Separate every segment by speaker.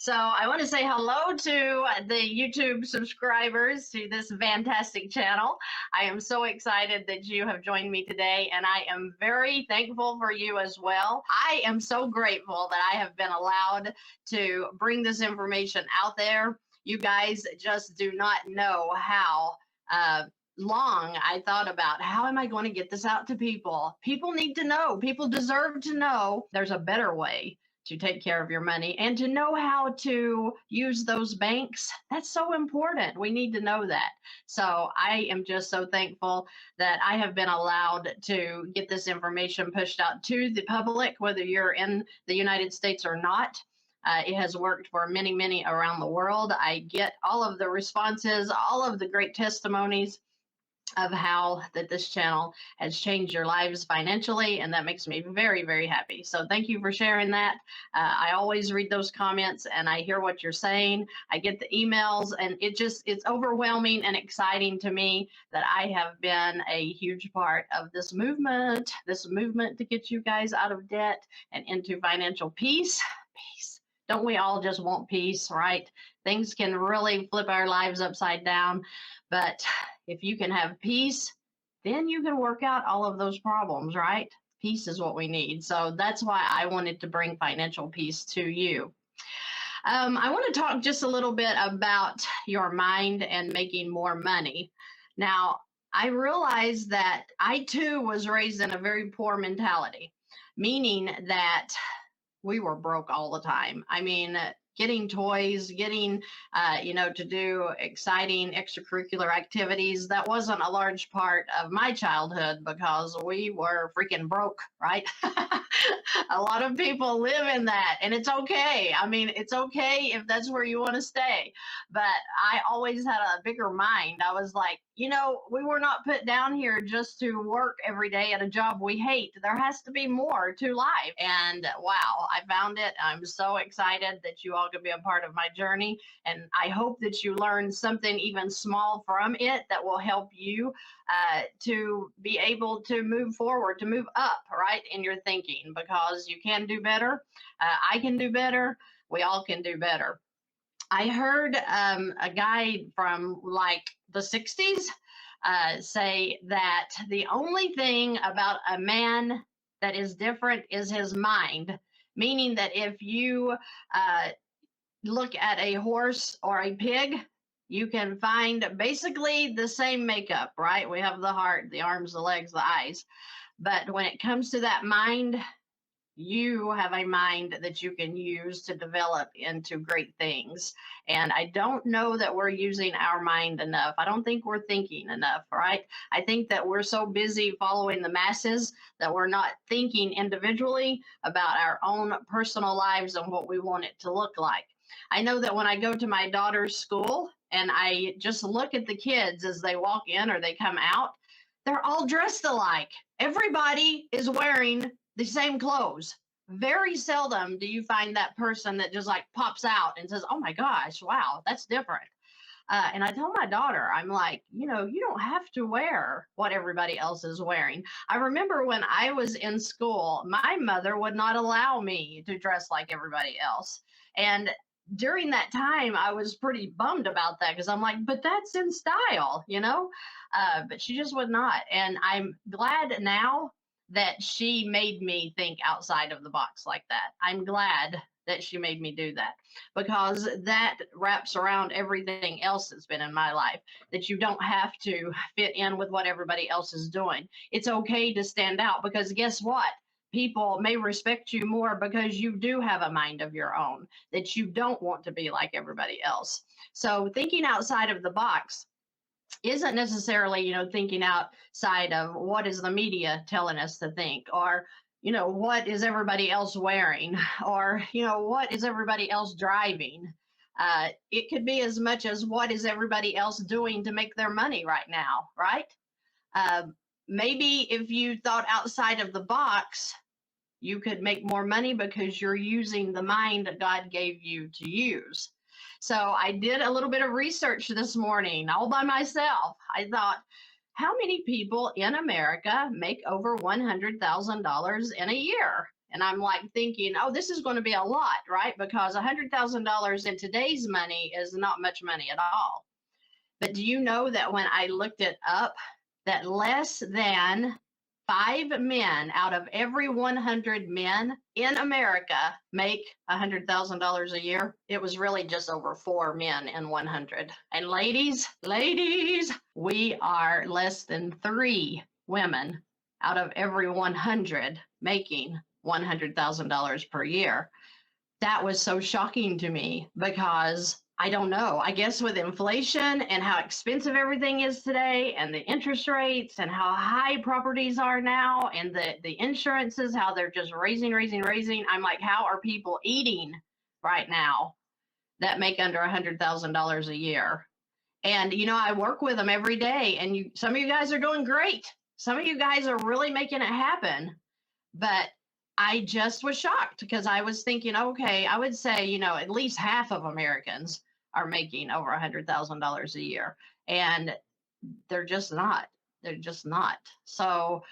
Speaker 1: So I want to say hello to the YouTube subscribers to this fantastic channel. I am so excited that you have joined me today, and I am very thankful for you as well. I am so grateful that I have been allowed to bring this information out there. You guys just do not know how long I thought about how am I going to get this out to people. People need to know. People deserve to know there's a better way to take care of your money and to know how to use those banks. That's so important. We need to know that. So I am just so thankful that I have been allowed to get this information pushed out to the public, whether you're in the United States or not. It has worked for many, many around the world. I get all of the responses, all of the great testimonies of how that this channel has changed your lives financially, and that makes me very, very happy. So thank you for sharing that. I always read those comments and I hear what you're saying. I get the emails, and it's overwhelming and exciting to me that I have been a huge part of this movement to get you guys out of debt and into financial peace. Don't we all just want peace, right? Things can really flip our lives upside down, but if you can have peace, then you can work out all of those problems, right? Peace is what we need. So that's why I wanted to bring financial peace to you. I want to talk just a little bit about your mind and making more money. Now, I realize that I too was raised in a very poor mentality, meaning that we were broke all the time. I mean, getting toys, getting, to do exciting extracurricular activities. That wasn't a large part of my childhood because we were freaking broke, right? A lot of people live in that, and it's okay. I mean, it's okay if that's where you want to stay. But I always had a bigger mind. I was like, we were not put down here just to work every day at a job we hate. There has to be more to life. And wow, I found it. I'm so excited that you all could be a part of my journey. And I hope that you learn something even small from it that will help you to be able to move forward, to move up, right, in your thinking, because you can do better. I can do better. We all can do better. I heard a guy from like the 60s say that the only thing about a man that is different is his mind, meaning that if you look at a horse or a pig, you can find basically the same makeup, right? We have the heart, the arms, the legs, the eyes. But when it comes to that mind, you have a mind that you can use to develop into great things. And I don't know that we're using our mind enough. I don't think we're thinking enough, right? I think that we're so busy following the masses that we're not thinking individually about our own personal lives and what we want it to look like. I know that when I go to my daughter's school and I just look at the kids as they walk in or they come out, they're all dressed alike. Everybody is wearing the same clothes. Very seldom do you find that person that just like pops out and says, oh my gosh, wow, that's different. And I tell my daughter, I'm like, you don't have to wear what everybody else is wearing. I remember when I was in school, my mother would not allow me to dress like everybody else. And during that time, I was pretty bummed about that because I'm like, but that's in style, but she just would not. And I'm glad now that she made me think outside of the box like that. I'm glad that she made me do that because that wraps around everything else that's been in my life, that you don't have to fit in with what everybody else is doing. It's okay to stand out because guess what? People may respect you more because you do have a mind of your own, that you don't want to be like everybody else. So thinking outside of the box isn't necessarily, thinking outside of what is the media telling us to think, or, what is everybody else wearing, or, what is everybody else driving. It could be as much as what is everybody else doing to make their money right now, right? Maybe if you thought outside of the box, you could make more money because you're using the mind that God gave you to use. So I did a little bit of research this morning all by myself. I thought, how many people in America make over $100,000 in a year? And I'm like thinking, oh, this is going to be a lot, right? Because $100,000 in today's money is not much money at all. But do you know that when I looked it up, that less than 5 men out of every 100 men in America make $100,000 a year? It was really just over 4 men in 100. And ladies, we are less than 3 women out of every 100 making $100,000 per year. That was so shocking to me because I don't know. I guess with inflation and how expensive everything is today and the interest rates and how high properties are now and the insurances, how they're just raising. I'm like, how are people eating right now that make under $100,000 a year? And, I work with them every day, and some of you guys are doing great. Some of you guys are really making it happen. But I just was shocked because I was thinking, okay, I would say, at least half of Americans are making over $100,000 a year. And they're just not. They're just not. So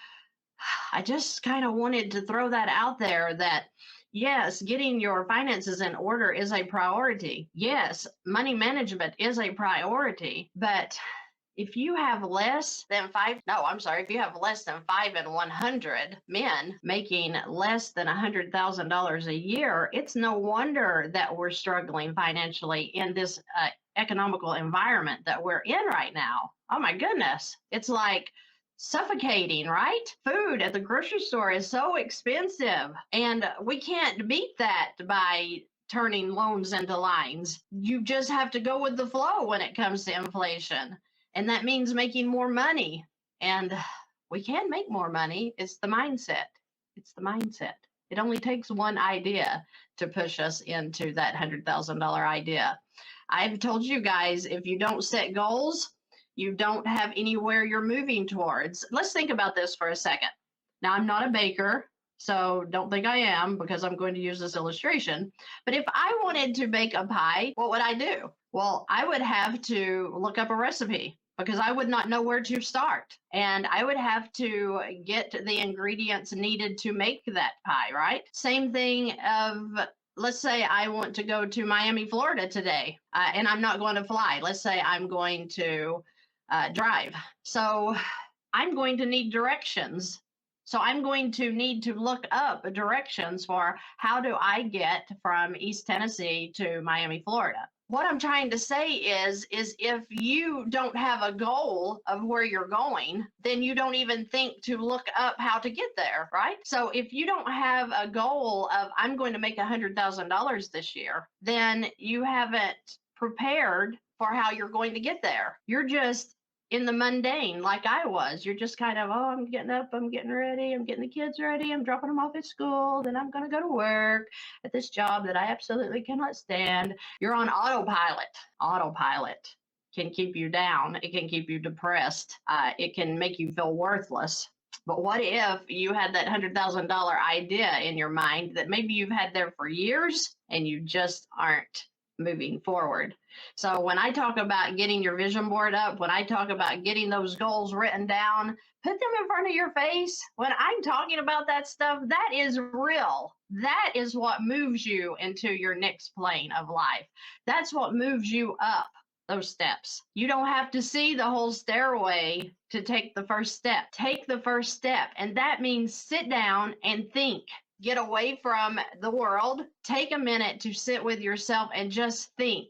Speaker 1: I just kind of wanted to throw that out there that, yes, getting your finances in order is a priority. Yes, money management is a priority. But if you have less than 5 in 100 men making less than $100,000 a year, it's no wonder that we're struggling financially in this economical environment that we're in right now. Oh my goodness. It's like suffocating, right? Food at the grocery store is so expensive, and we can't beat that by turning loans into lines. You just have to go with the flow when it comes to inflation. And that means making more money. And we can make more money. It's the mindset. It's the mindset. It only takes one idea to push us into that $100,000 idea. I've told you guys, if you don't set goals, you don't have anywhere you're moving towards. Let's think about this for a second. Now, I'm not a baker, so don't think I am because I'm going to use this illustration. But if I wanted to bake a pie, what would I do? Well, I would have to look up a recipe because I would not know where to start. And I would have to get the ingredients needed to make that pie, right? Same thing of, let's say I want to go to Miami, Florida today, and I'm not going to fly. Let's say I'm going to drive. So I'm going to need directions. So I'm going to need to look up directions for how do I get from East Tennessee to Miami, Florida. What I'm trying to say is if you don't have a goal of where you're going, then you don't even think to look up how to get there, right? So if you don't have a goal of I'm going to make $100,000 this year, then you haven't prepared for how you're going to get there. You're just in the mundane like I was. You're just kind of, oh, I'm getting up, I'm getting ready, I'm getting the kids ready, I'm dropping them off at school, then I'm going to go to work at this job that I absolutely cannot stand. You're on autopilot. Autopilot can keep you down. It can keep you depressed. It can make you feel worthless. But what if you had that $100,000 idea in your mind that maybe you've had there for years and you just aren't moving forward? So when I talk about getting your vision board up, when I talk about getting those goals written down, put them in front of your face. When I'm talking about that stuff, that is real. That is what moves you into your next plane of life. That's what moves you up those steps. You don't have to see the whole stairway to take the first step. Take the first step. And that means sit down and think. Get away from the world. Take a minute to sit with yourself and just think.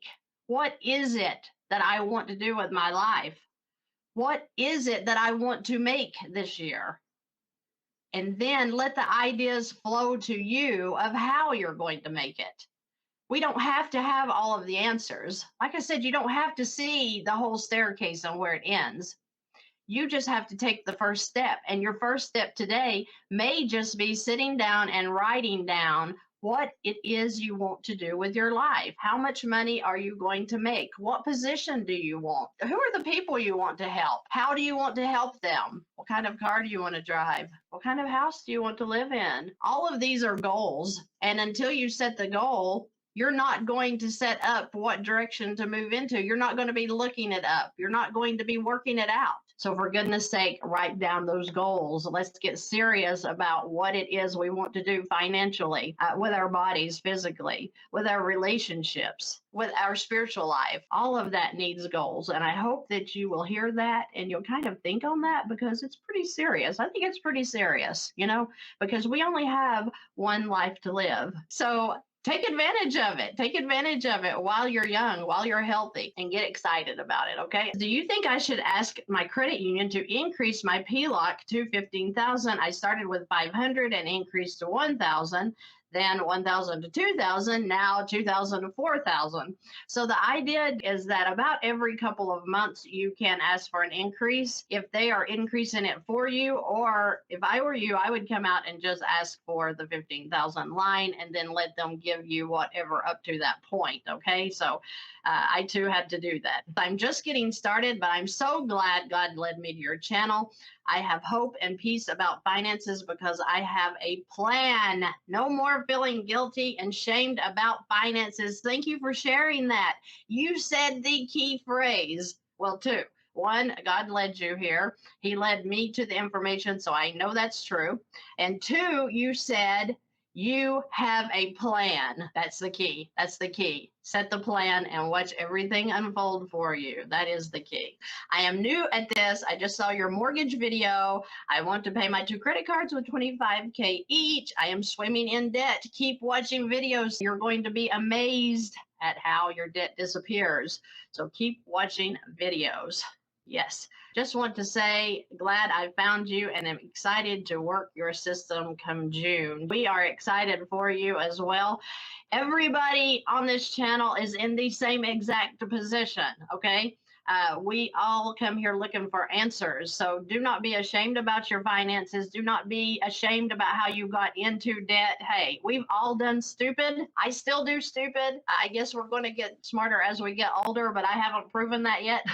Speaker 1: What is it that I want to do with my life? What is it that I want to make this year? And then let the ideas flow to you of how you're going to make it. We don't have to have all of the answers. Like I said, you don't have to see the whole staircase and where it ends. You just have to take the first step. And your first step today may just be sitting down and writing down what it is you want to do with your life. How much money are you going to make? What position do you want? Who are the people you want to help? How do you want to help them? What kind of car do you want to drive? What kind of house do you want to live in? All of these are goals. And until you set the goal, you're not going to set up what direction to move into. You're not going to be looking it up. You're not going to be working it out. So for goodness sake, write down those goals. Let's get serious about what it is we want to do financially, with our bodies, physically, with our relationships, with our spiritual life. All of that needs goals. And I hope that you will hear that and you'll kind of think on that, because it's pretty serious. I think it's pretty serious, because we only have one life to live. So take advantage of it. Take advantage of it while you're young, while you're healthy, and get excited about it. Okay. Do you think I should ask my credit union to increase my PLOC to 15,000? I started with 500 and increased to 1,000. Then 1,000 to 2,000, now 2,000 to 4,000. So the idea is that about every couple of months, you can ask for an increase if they are increasing it for you. Or if I were you, I would come out and just ask for the 15,000 line and then let them give you whatever up to that point. Okay. So I too had to do that. I'm just getting started, but I'm so glad God led me to your channel. I have hope and peace about finances because I have a plan. No more feeling guilty and shamed about finances. Thank you for sharing that. You said the key phrase. Well, two. One, God led you here. He led me to the information, so I know that's true. And two, you said you have a plan. That's the key. That's the key. Set the plan and watch everything unfold for you. That is the key. I am new at this. I just saw your mortgage video. I want to pay my 2 credit cards with $25K each. I am swimming in debt. Keep watching videos. You're going to be amazed at how your debt disappears. So keep watching videos. Yes. Just want to say, glad I found you and am excited to work your system come June. We are excited for you as well. Everybody on this channel is in the same exact position, okay? We all come here looking for answers. So do not be ashamed about your finances. Do not be ashamed about how you got into debt. Hey, we've all done stupid. I still do stupid. I guess we're going to get smarter as we get older, but I haven't proven that yet.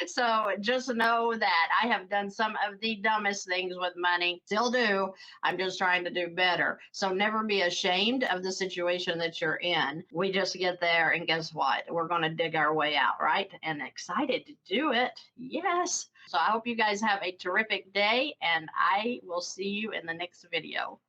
Speaker 1: So just know that I have done some of the dumbest things with money. Still do. I'm just trying to do better. So never be ashamed of the situation that you're in. We just get there and guess what? We're going to dig our way out, right? And excited to do it. Yes. So I hope you guys have a terrific day and I will see you in the next video.